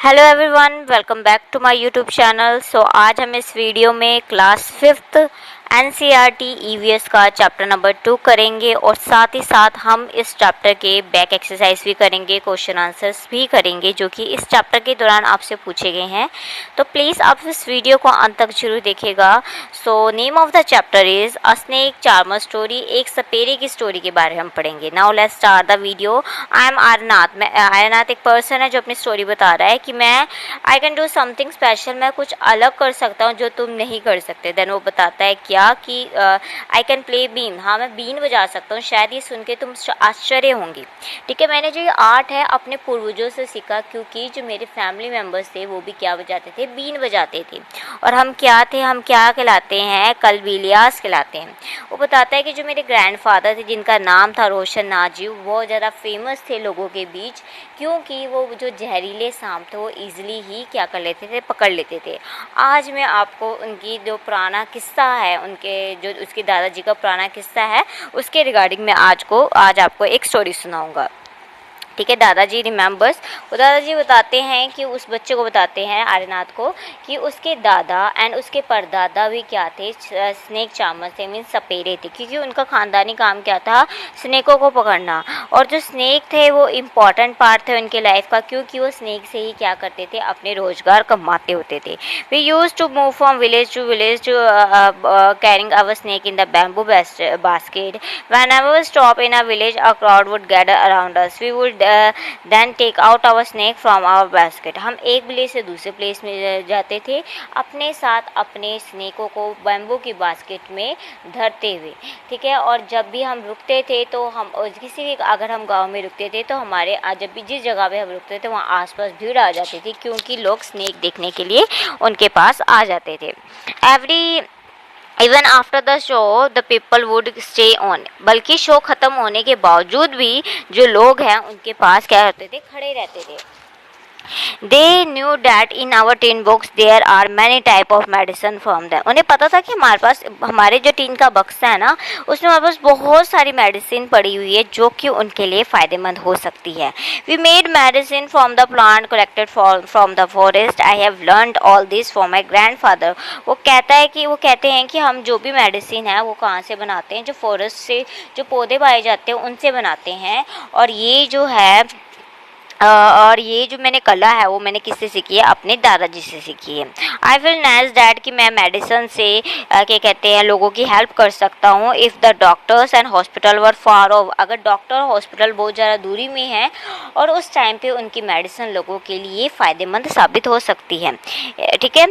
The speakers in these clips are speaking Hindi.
Hello everyone, welcome back to my YouTube channel. आज हम इस वीडियो में क्लास 5th एनसीईआरटी ईवीएस का चैप्टर नंबर 2 करेंगे और साथ ही साथ हम इस चैप्टर के बैक एक्सरसाइज भी करेंगे, क्वेश्चन आंसर्स भी करेंगे जो कि इस चैप्टर के दौरान आपसे पूछे गए हैं। तो प्लीज़ आप इस वीडियो को अंत तक जरूर देखिएगा। Name of the chapter is a snake charmer story. एक सपेरे की स्टोरी के बारे में हम पढ़ेंगे। Now let's start the video. I am Arnath. Arnath एक पर्सन है जो अपनी स्टोरी बता रहा है कि मैं I can do something special, मैं कुछ अलग कर सकता हूँ जो तुम नहीं कर सकते। देन वो बताता है क्या कि आई कैन प्ले बीन। हाँ, मैं बीन बजा सकता हूँ। शायद ये सुन के तुम आश्चर्य होंगी। ठीक है, मैंने जो ये आर्ट है अपने पूर्वजों से सीखा, क्योंकि जो मेरे फैमिली मेम्बर्स थे वो भी क्या बजाते थे, बीन बजाते थे। और हम क्या थे, हम क्या कहलाते हैं, कलबीलियास कहलाते हैं। वो बताता है कि जो मेरे ग्रैंडफादर थे जिनका नाम था रोशन नाजीव, वो ज़्यादा फेमस थे लोगों के बीच, क्योंकि वो जो जहरीले सांप थे वो ईजिली ही क्या कर लेते थे, पकड़ लेते थे। आज मैं आपको उनकी जो पुराना किस्सा है, उनके जो उसके दादाजी का पुराना किस्सा है, उसके रिगार्डिंग मैं आज आपको एक स्टोरी सुनाऊंगा। ठीक है, दादाजी रिमेंबर्स। वो दादाजी बताते हैं कि उस बच्चे को बताते हैं, आर्यनाथ को, कि उसके दादा एंड उसके परदादा भी क्या थे, स्नेक चार्मर थे, मीन्स सपेरे थे, क्योंकि उनका ख़ानदानी काम क्या था, स्नेकों को पकड़ना। और जो स्नेक थे वो इम्पॉर्टेंट पार्ट थे उनके लाइफ का, क्योंकि वो स्नेक से ही क्या करते थे, अपने रोजगार कमाते होते थे। We use to move from village to carrying our snake in the bamboo basket. Whenever we stop in a village, a crowd would gather around us. We would then take out our snake from our basket. हम एक विलेज से दूसरे प्लेस में जाते थे, अपने साथ अपने स्नेकों को बैम्बू की बास्केट में धरते हुए। ठीक है, और जब भी हम रुकते थे तो हम अगर हम गांव में रुकते थे तो हमारे जब भी जिस जगह पे हम रुकते थे वहाँ आसपास भीड़ आ जाती थी, क्योंकि लोग स्नेक देखने के लिए उनके पास आ जाते थे। Even after the show the people would stay on. बल्कि शो ख़त्म होने के बावजूद भी जो लोग हैं उनके पास क्या करते थे, खड़े रहते थे। They knew that in our tin box there are many type of medicine from them. उन्हें पता था कि हमारे पास, हमारे जो टीन का बक्सा है ना, उसमें हमारे पास बहुत सारी मेडिसिन पड़ी हुई है जो कि उनके लिए फ़ायदेमंद हो सकती है। We made medicine from the plant collected from the forest. I have learned all this from my grandfather. वो कहते हैं कि हम जो भी मेडिसिन है वो कहाँ से बनाते हैं, जो फॉरेस्ट से जो पौधे पाए जाते हैं उनसे बनाते हैं। और ये जो मैंने कला है वो मैंने किससे सीखी है, अपने दादाजी से सीखी है। आई फील नाइस डैड कि मैं मेडिसिन से क्या कहते हैं, लोगों की हेल्प कर सकता हूँ। If the doctors and hospital were far of, अगर डॉक्टर और हॉस्पिटल बहुत ज़्यादा दूरी में हैं और उस टाइम पे उनकी मेडिसिन लोगों के लिए फ़ायदेमंद साबित हो सकती है। ठीक है,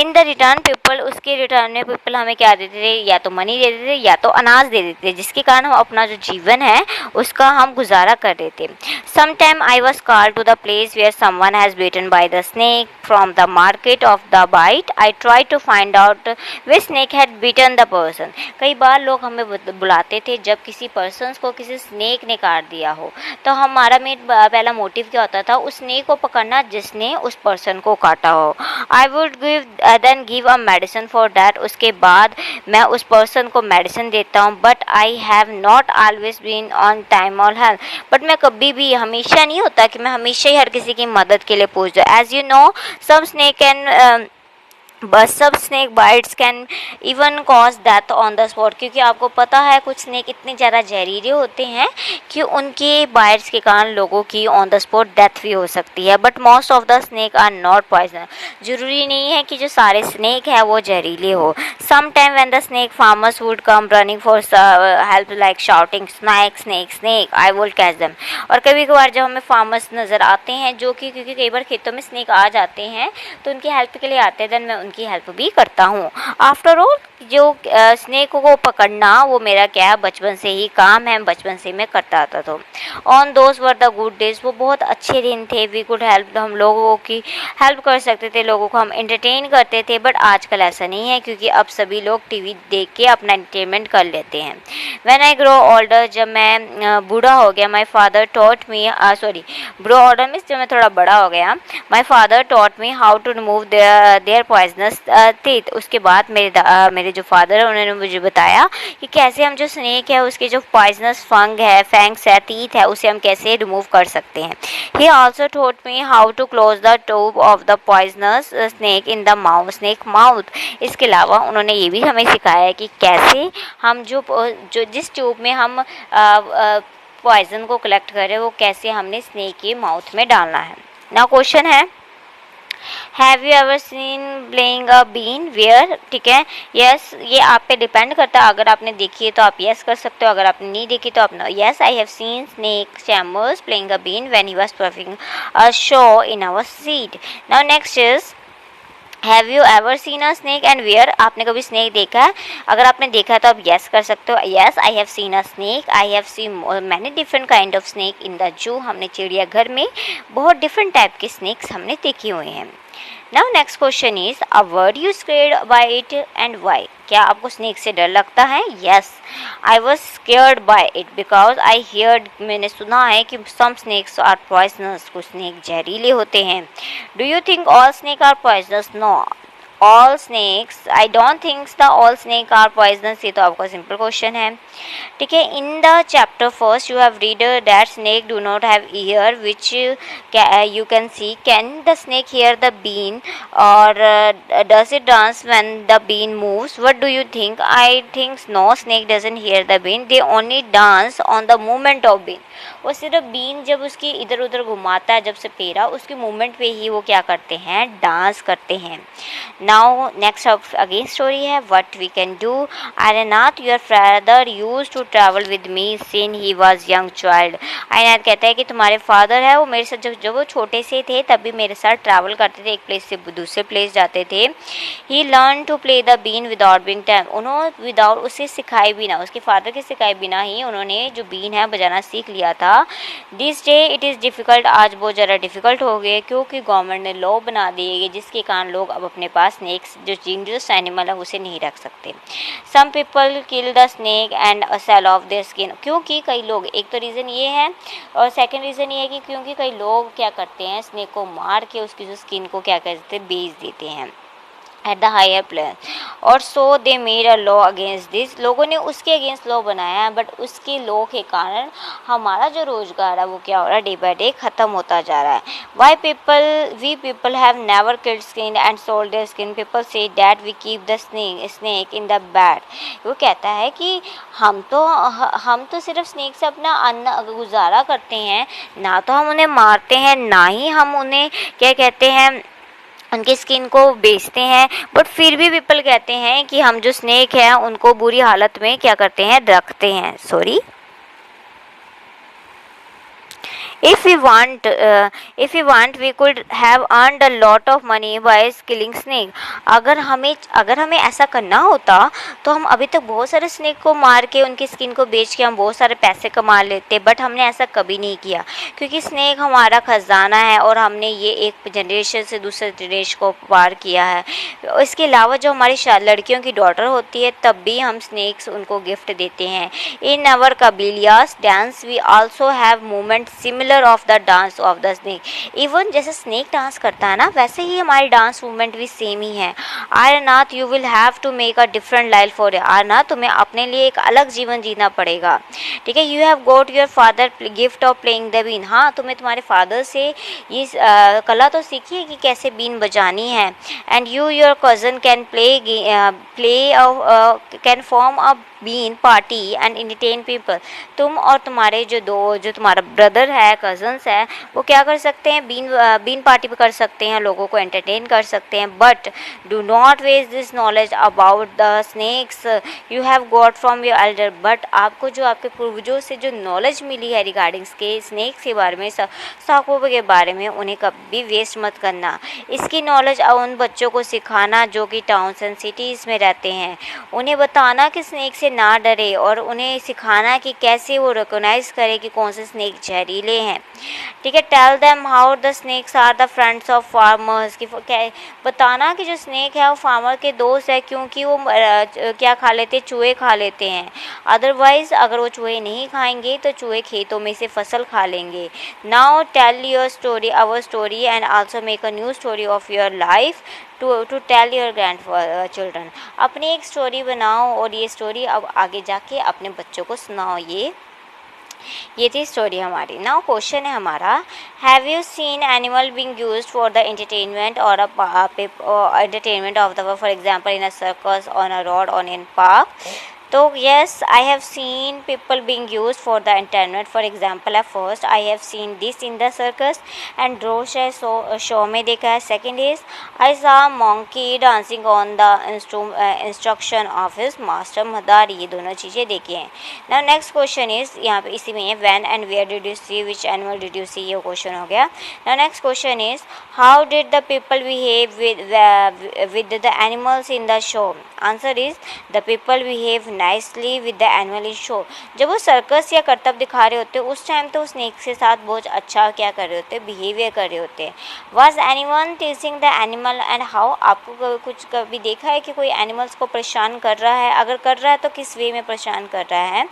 इन द रिटर्न पीपल, उसके रिटर्न में पीपल हमें क्या देते थे, या तो मनी देते थे या तो अनाज दे देते थे, जिसके कारण हम अपना जो जीवन है उसका हम गुजारा कर देते। Sometime I was called to the place where someone has bitten by the snake. From the market of the bite, I tried to find out which snake had bitten the person. कई बार लोग हमें बुलाते थे जब किसी पर्सन को किसी स्नेक ने काट दिया हो, तो हमारा पहला मोटिव क्या होता था, उस स्नेक को पकड़ना जिसने उस पर्सन को काटा हो। I would give a medicine for that. उसके बाद मैं उस पर्सन को मेडिसिन देता हूँ। But I have not always been on time or help. But मैं कभी भी, हमेशा नहीं होता कि मैं हमेशा ही हर किसी की मदद के लिए पूछ जाऊँ। As you know some snake can बस सब snake bites can even cause death on the spot, क्योंकि आपको पता है कुछ स्नेक इतने ज़्यादा जहरीले होते हैं कि उनके बाइट्स के कारण लोगों की ऑन द स्पॉट डेथ भी हो सकती है। But most of the snake are not poison. ज़रूरी नहीं है कि जो सारे स्नेक हैं वो जहरीले हो। Some time when the snake farmers would come running for help like shouting snake snake snake, I will catch them. और कभी कभार जब हमें फार्मर्स नज़र आते हैं जो कि, क्योंकि कई बार खेतों में स्नेक आ जाते हैं तो उनकी हेल्प के लिए आते हैं, देन मैं की हेल्प भी करता हूँ। आफ्टर ऑल जो स्नेक को पकड़ना वो मेरा क्या है, बचपन से ही काम है, बचपन से मैं करता आता था। On those were the good days, वो बहुत अच्छे दिन थे। वी कुड हेल्प, हम लोगों की हेल्प कर सकते थे, लोगों को हम एंटरटेन करते थे। बट आजकल ऐसा नहीं है, क्योंकि अब सभी लोग टीवी देख के अपना एंटरटेनमेंट कर लेते हैं। व्हेन आई ग्रो ओल्डर, जब मैं बूढ़ा हो गया, my father taught me grow older means जब मैं थोड़ा बड़ा हो गया, my father taught me how to remove their poisonous teeth. उसके बाद मेरे मेरे जो फादर है उन्होंने मुझे बताया कि कैसे हम जो स्नेक है उसके जो पॉइजनस फंग है, फैंग्स है, टीथ है, उसे हम कैसे रिमूव कर सकते हैं। He also taught me how to close the tube of the poisonous snake in the mouth, snake mouth. इसके अलावा उन्होंने ये भी हमें सिखाया है कि कैसे हम जो जिस ट्यूब में हम पॉइजन को कलेक्ट करें वो कैसे हमने स्नेक के माउथ में डालना है। नाउ क्वेश्चन है, have you ever seen playing a been where? ठीक है, यस, ये आप पे डिपेंड करता है। अगर आपने देखी है तो आप यस कर सकते हो, अगर आपने नहीं देखी तो आप no. Yes, I have seen snake charmers playing a been when he was performing a show in our seat. Now next is, have you ever seen a snake and where? आपने कभी स्नेक देखा है? अगर आपने देखा है तो आप यस कर सकते हो। Yes, I have scene a snake, I have seen many different kind of snake in the zoo. हमने चिड़ियाघर में बहुत डिफरेंट टाइप के स्नेक्स हमने देखे हुए हैं। Now next question is, a word you scared by it and why? क्या आपको स्नेक से डर लगता है? Yes, I was scared by it because I heard, मैंने सुना है कि सम स्नेक्स आर पॉइजनस, कुछ स्नेक जहरीले होते हैं। Do you think all snake are poisonous? No, all snakes, I don't think the all snake are poisonous. ये तो आपका सिंपल क्वेश्चन है। ठीक है, in the chapter first you have read that snake do not have year which you can see. Can the snake hear the bean, or does it dance when the bean moves? What do you think? I think no, snake doesn't hear the bean, they only dance on the movement of bean. वो सिर्फ बीन जब उसकी इधर उधर घुमाता है, जब से पेरा, उसकी मूवमेंट पे ही वो क्या करते हैं, डांस करते हैं। नाउ नेक्स्ट अगेन स्टोरी है, what we can do. Aryanath, your father used to travel with me since he was young child. Aryanath कहता है कि तुम्हारे फादर है वो मेरे साथ जब वो छोटे से थे तब भी मेरे साथ ट्रैवल करते थे, एक प्लेस से दूसरे प्लेस जाते थे। He learn to play the been without being time, उन्होंने विदाउट उसे सिखाए बिना, उसके फादर के सिखाए बिना ही उन्होंने जो बीन है बजाना सीख लिया था। This day it is difficult, आज बहुत ज़्यादा डिफ़िकल्ट हो गए क्योंकि गवर्नमेंट ने लॉ बना दिए गए जिसके कारण लोग अब अपने पास स्नेक्स जो डेंजरस एनिमल है उसे नहीं रख सकते। Some people kill the snake and sell of their skin, क्योंकि कई लोग, एक तो रीज़न ये है और सेकंड रीज़न ये है कि क्योंकि कई लोग क्या करते हैं, स्नेक को मार के उसकी जो स्किन को क्या करते हैं, बेच देते हैं एट द हायर प्लेस। और so they made a law against this, लोगों ने उसके अगेंस्ट लॉ बनाया है, बट उसके लॉ के कारण हमारा जो रोजगार है वो क्या हो रहा है, डे बाय डे ख़त्म होता जा रहा है। Why we people have never killed skin and sold their skin, people से that we keep the snake in the bed. वो कहता है कि हम तो सिर्फ स्नेक से अपना अन्न गुजारा करते हैं, ना तो हम उन्हें मारते हैं, ना ही हम उन्हें क्या कहते हैं, उनकी स्किन को बेचते हैं, बट फिर भी पीपल कहते हैं कि हम जो स्नेक हैं उनको बुरी हालत में क्या करते हैं, रखते हैं। Sorry, if we want we could have earned a lot of money by killing snake। अगर हमें ऐसा करना होता तो हम अभी तक बहुत सारे स्नेक को मार के उनकी स्किन को बेच के हम बहुत सारे पैसे कमा लेते, बट हमने ऐसा कभी नहीं किया क्योंकि स्नेक हमारा खजाना है और हमने ये एक जनरेशन से दूसरे जनरेशन को पार किया है। इसके अलावा जो हमारी लड़कियों की डॉटर होती है तब भी हम स्नेक्स उनको गिफ्ट देते हैं। इन आवर कबीलियास dance we also have movement similar of the dance of the snake. Even जैसे स्नेक डांस करता है ना, वैसे ही हमारी डांस मूवमेंट भी सेम ही है। Aryanath, you will have to make a different life for Aryanath, तुम्हें अपने लिए एक अलग जीवन जीना पड़ेगा। ठीक है, you have got your father gift of playing the been. हाँ, तुम्हें तुम्हारे फादर से ये कला तो सीखी है कि कैसे बीन बजानी है। And you your cousin can can form a been party and entertain people. तुम और तुम्हारे जो तुम्हारा ब्रदर है, कजन्स है, वो क्या कर सकते हैं, बीन पार्टी पे कर सकते हैं, लोगों को एंटरटेन कर सकते हैं। But do not waste this knowledge about the snakes you have got from your elder. But आपको जो आपके पूर्वजों से जो नॉलेज मिली है रिगार्डिंग के स्नेक्स के बारे में, सांपों के बारे में, उन्हें कभी वेस्ट मत करना। इसकी नॉलेज उन बच्चों को सिखाना जो कि टाउन्स एंड सिटीज़ में रहते हैं, उन्हें बताना कि स्नेक से से ना डरे और उन्हें सिखाना कि कैसे वो रिकॉग्नाइज करे कि कौन से स्नेक जहरीले हैं। ठीक है, tell them how the snakes are the friends of farmers, कि बताना कि जो स्नेक है वो फार्मर के दोस्त है, क्योंकि वो क्या खा लेते हैं, चूहे खा लेते हैं। अदरवाइज अगर वो चूहे नहीं खाएंगे तो चूहे खेतों में से फसल खा लेंगे। Now tell your story, our story, and also make a new story of your life to tell your grand children. अपनी एक स्टोरी बनाओ और ये स्टोरी अब आगे जाके अपने बच्चों को सुनाओ। ये थी स्टोरी हमारी। नाउ क्वेश्चन है हमारा, have you seen animal being used for the entertainment और entertainment of the, for example in a circus, on a road, on in park? तो yes, I have seen people being used for the entertainment. For example, at first I have seen this in the circus and रोज शो में देखा है. Second is I saw a monkey dancing on the instruction of his master मदारी. ये दोनों चीज़ें देखी हैं. Now next question is, यहाँ पे इसी में है, when and where did you see, which animal did you see, ये क्वेश्चन हो गया. Now next question is, how did the people behave with the animals in the show? Answer is, the people behave nicely with the animal in show. जब वो सर्कस या करतब दिखा रहे होते हैं उस टाइम तो स्नेक के साथ बहुत अच्छा क्या कर रहे होते हैं, बिहेवियर कर रहे होते हैं. Was anyone teaching the animal and how? आपको कुछ कभी देखा है कि कोई एनिमल्स को परेशान कर रहा है? अगर कर रहा है तो किस वे में परेशान कर रहा है?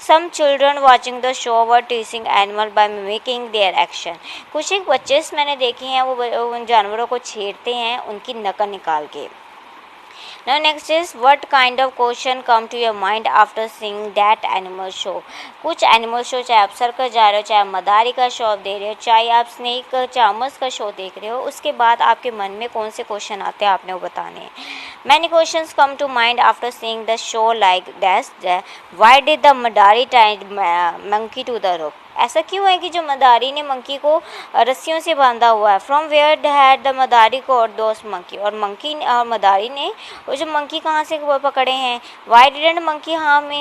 Some children watching the show were teaching animal by mimicking their action. कुछ एक बच्चे मैंने देखे हैं वो उन जानवरों को छेड़ते हैं उनकी नकल निकाल के. Now next is, what kind of question come to your mind after seeing that animal show? कुछ एनिमल शो, चाहे आप सर्कस जा रहे हो, चाहे आप मदारी का शो दे रहे हो, चाहे आप स्नेक चामस का शो देख रहे हो, उसके बाद आपके मन में कौन से क्वेश्चन आते हैं आपने वो बताने हैं. Many questions come to mind after seeing the show like this. Why did the Madari tie monkey to the rope? ऐसा क्यों है कि जो मदारी ने मंकी को रस्सियों से बांधा हुआ है? फ्रॉम वेयर हैड द मदारी को और दोस्त मंकी, और मंकी और मदारी ने वो जो मंकी कहाँ से पकड़े हैं? वाई डिडंट मंकी हार्म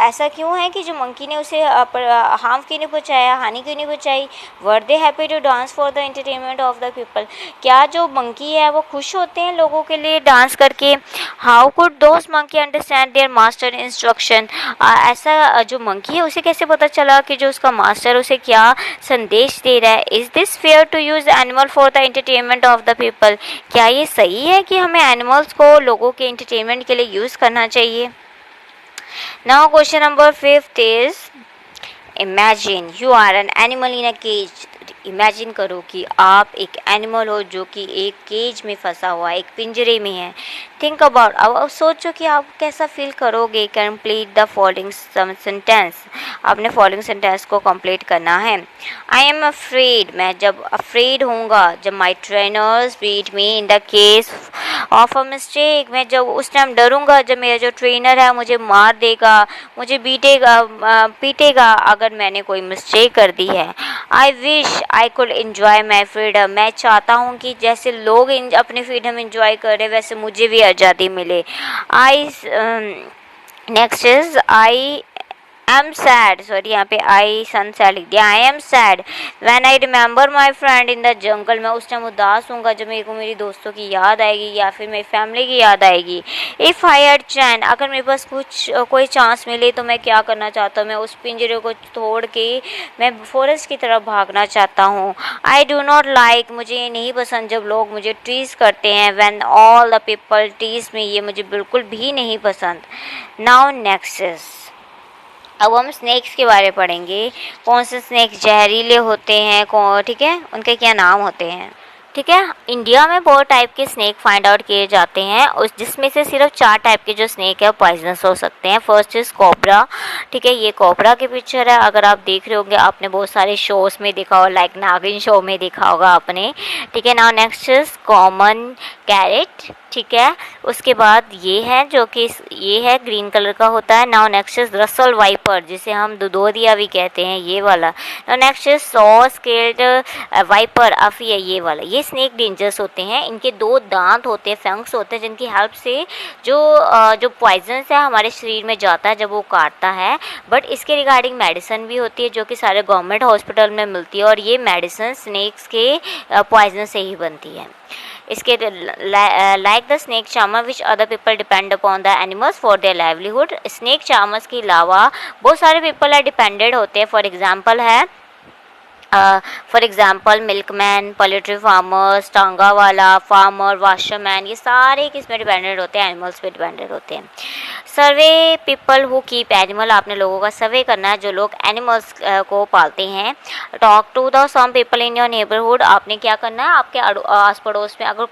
ऐसा क्यों है कि जो मंकी ने उसे हार्म क्यों नहीं पहुँचाया, हानि क्यों नहीं पहुँचाई? Were they happy to dance for the entertainment of the people? क्या जो मंकी है वो खुश होते हैं लोगों के लिए डांस करके? हाउ कुड दोस्त monkey understand their master instruction? ऐसा जो मंकी है उसे कैसे पता चला कि जो उसका मास्टर उसे क्या संदेश दे रहा है? Is this fair to use animal for the entertainment of the people? क्या ये सही है कि हमें एनिमल्स को लोगों के एंटरटेनमेंट के लिए यूज करना चाहिए? Now question number 5 is, imagine you are an animal in a cage. Imagine करो कि आप एक एनिमल हो जो कि एक केज में फंसा हुआ है, एक पिंजरे में है. थिंक अबाउट, अब सोचो कि आप कैसा फील करोगे. Complete the following sentence. आपने फॉलोइंग सेंटेंस को कंप्लीट करना है. आई एम अफ्रेड, मैं जब अफ्रेड होऊंगा, जब my trainers beat me in the case of a mistake, मैं जब उस टाइम डरूंगा जब मेरा जो ट्रेनर है मुझे मार देगा, मुझे पीटेगा अगर मैंने कोई मिस्टेक कर दी है. I wish I could enjoy my freedom, मैं चाहता हूँ कि जैसे लोग अपनी फ्रीडम एंजॉय करें वैसे मुझे भी आज़ादी मिले. Next is, I am sad, sorry यहाँ पे आई सैड लिख दिया. I am sad when I remember my friend in the jungle, मैं उस टाइम उदास हूँगा जब मेरे को मेरी दोस्तों की याद आएगी या फिर मेरी फैमिली की याद आएगी. इफ़ आई हैड चैन, अगर मेरे पास कोई चांस मिले तो मैं क्या करना चाहता हूँ? मैं उस पिंजरे को तोड़ के मैं फॉरेस्ट की तरफ भागना चाहता हूँ. आई डू नॉट लाइक, मुझे ये नहीं पसंद जब लोग मुझे टीज करते हैं. When all the people tease me, ये मुझे बिल्कुल भी नहीं पसंद. नाउ नेक्स्ट इज, अब हम स्नेक्स के बारे में पढ़ेंगे. कौन से स्नेक जहरीले होते हैं, ठीक है, उनके क्या नाम होते हैं. ठीक है, इंडिया में बहुत टाइप के स्नेक फाइंड आउट किए जाते हैं, उस जिसमें से सिर्फ 4 टाइप के जो स्नेक है पॉइजनस हो सकते हैं. First is cobra. ठीक है, ये कोबरा की पिक्चर है. अगर आप देख रहे होंगे, आपने बहुत सारे शोज में देखा होगा, लाइक नागिन शो में देखा होगा आपने. ठीक है, now next is common carrot. ठीक है, उसके बाद ये है जो कि ये है ग्रीन कलर का होता है. Now next is Russell viper, जिसे हम दुदोदिया भी कहते हैं, ये वाला. Now next is saw scaled viper, अफी है ये वाला. ये स्नेक डेंजरस होते हैं. इनके 2 दांत होते हैं, फंक्स होते हैं, जिनकी हेल्प से जो पॉइजन है हमारे शरीर में जाता है जब वो काटता है. बट इसके रिगार्डिंग मेडिसिन भी होती है जो कि सारे गवर्नमेंट हॉस्पिटल में मिलती है, और ये मेडिसिन स्नेक्स के पॉइजन से ही बनती है. इसके like the snake charmer which other people depend upon the animals for their livelihood. Snake charmers के अलावा बहुत सारे पीपल है डिपेंडेड होते हैं। For example milkman, poultry farmers, टांगा वाला फार्मर, वाशरमैन, ये सारे किस में डिपेंडेंट होते हैं? एनिमल्स पे डिपेंडेंट होते हैं। सर्वे पीपल हु कीप एनिमल, आपने लोगों का सर्वे करना है जो लोग एनिमल्स को पालते हैं। Talk to the some people in your neighbourhood, आपने क्या करना है? आपके आस पड़ोस में अगर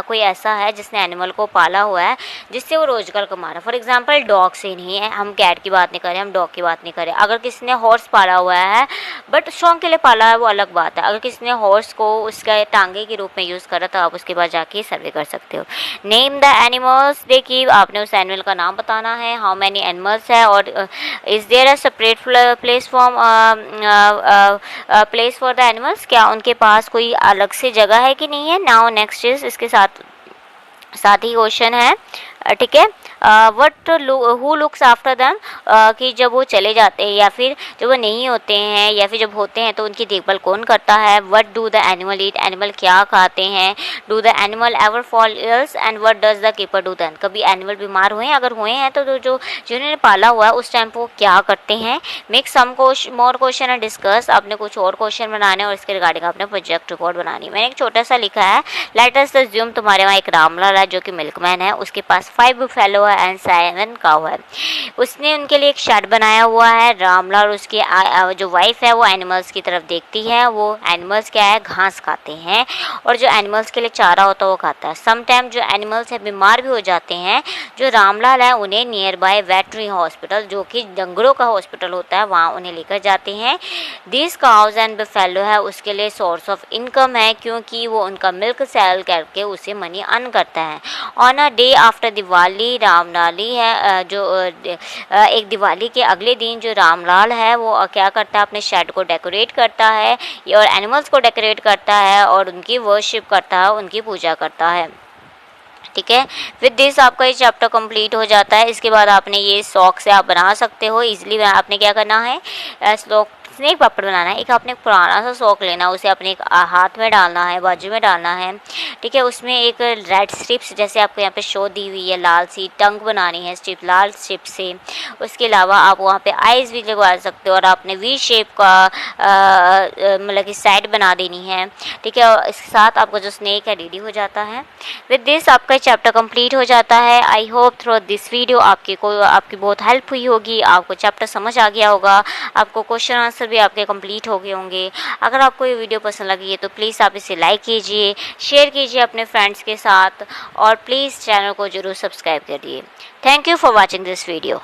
कोई ऐसा है जिसने एनिमल को पाला हुआ है जिससे वो रोजगार कमा रहा है। फॉर एग्जाम्पल डॉग से नहीं है, हम कैट की बात नहीं करें, हम डॉग की बात नहीं करें। अगर किसी ने हॉर्स पाला हुआ है बट शौक के लिए पाला है वो अलग बात है। अगर किसी ने हॉर्स को उसका टांगे के रूप में यूज़ करा तो आप उसके बाद जाके सर्वे कर सकते हो। Name the animals they keep, आपने उस एनिमल का नाम बताना है। हाउ मैनी एनिमल्स है और is there a separate place for the animals, क्या उनके पास कोई अलग से जगह है कि नहीं है। नाउ नेक्स्ट इज, इसके साथ ही क्वेश्चन है, ठीक है। What who looks after them, कि जब वो चले जाते हैं या फिर जब वो नहीं होते हैं या फिर जब होते हैं तो उनकी देखभाल कौन करता है। What do the animal eat, animal क्या खाते हैं। Do the animal ever fall ills and what does the keeper do then, कभी एनिमल बीमार हुए हैं, अगर हुए हैं तो जो जिन्होंने पाला हुआ है उस टाइम पर वो क्या करते हैं। Make some more question and discuss, आपने कुछ और क्वेश्चन बनाने और इसके रिगार्डिंग आपने प्रोजेक्ट रिपोर्ट बनानी। मैंने एक छोटा सा लिखा है, लेट अस अज्यूम तुम्हारे वहाँ एक रामलाल है जो कि मिल्कमैन है, उसके पास 5 बुफेलो एंड 7 काऊ है। उसने उनके लिए एक शेड बनाया हुआ है। रामलाल, उसकी जो वाइफ है वो एनिमल्स की तरफ देखती है। वो एनिमल्स क्या है? घास खाते हैं और जो एनिमल्स के लिए चारा होता है वो खाता है। सम टाइम जो एनिमल्स है बीमार भी हो जाते हैं, जो रामलाल है उन्हें नियर बाय वेटरी हॉस्पिटल, जो कि डंगरों का हॉस्पिटल होता है, वहाँ उन्हें लेकर जाते हैं। दिस काउज एंड बुफेलो है उसके लिए सोर्स ऑफ इनकम है, क्योंकि वो उनका मिल्क सेल करके उसे मनी अर्न करता है। On a day after Diwali, Ramlali है जो एक दिवाली के अगले दिन जो रामलाल है वो क्या करता है? अपने शेड को डेकोरेट करता है और एनिमल्स को डेकोरेट करता है और उनकी वर्शिप करता है, उनकी पूजा करता है। ठीक है, विद दिस आपका ये चैप्टर कंप्लीट हो जाता है। इसके बाद आपने ये सॉक से आप बना सकते हो इजीली। आपने क्या करना है? स्नेक पापड़ बनाना है। एक आपने पुराना सा सॉक लेना, उसे अपने हाथ में डालना है, बाजू में डालना है, ठीक है। उसमें एक रेड स्ट्रिप्स जैसे आपको यहाँ पे शो दी हुई है, लाल सी टंग बनानी है स्ट्रिप, लाल स्ट्रिप से। उसके अलावा आप वहाँ पे आइज़ भी लगवा सकते हो और आपने वी शेप का मतलब कि साइड बना देनी है, ठीक है। और इसके साथ आपका जो स्नेक है रेडी हो जाता है। विद दिस आपका चैप्टर कंप्लीट हो जाता है। I hope through this video आपकी बहुत हेल्प हुई होगी, आपको चैप्टर समझ आ गया होगा, आपको क्वेश्चन आंसर भी आपके कंप्लीट हो गए होंगे। अगर आपको ये वीडियो पसंद लगी है तो प्लीज़ आप इसे लाइक कीजिए, शेयर कीजिए अपने फ्रेंड्स के साथ और प्लीज़ चैनल को ज़रूर सब्सक्राइब करिए। Thank you for watching this video.